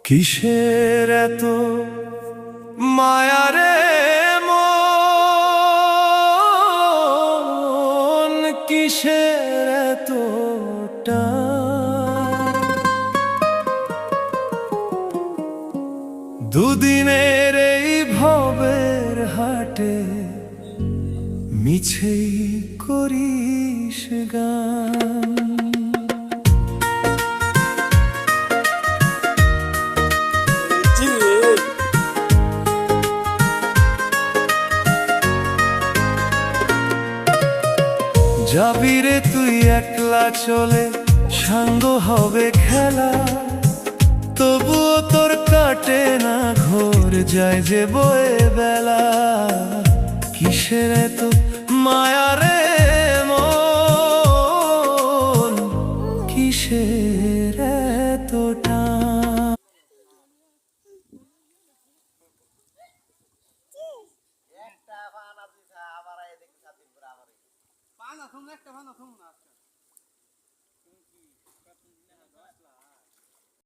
কিসের এত মায়া রে মন, কিসের এত টান? দুদিনের এই ভবের হাটে মিছেই করিস গান। যাবি রে তুই একলা চলে, সাঙ্গ হবে খেলা, তবুও তোর কাটে না ঘোর, যায় যে বয়ে বেলা। কিসের এত মায়া রে মন, কিসের এত টান? একটা ফান আছে আবার এই দেখি সাথে পুরো আবার পানা শুন একটা ফানা শুন না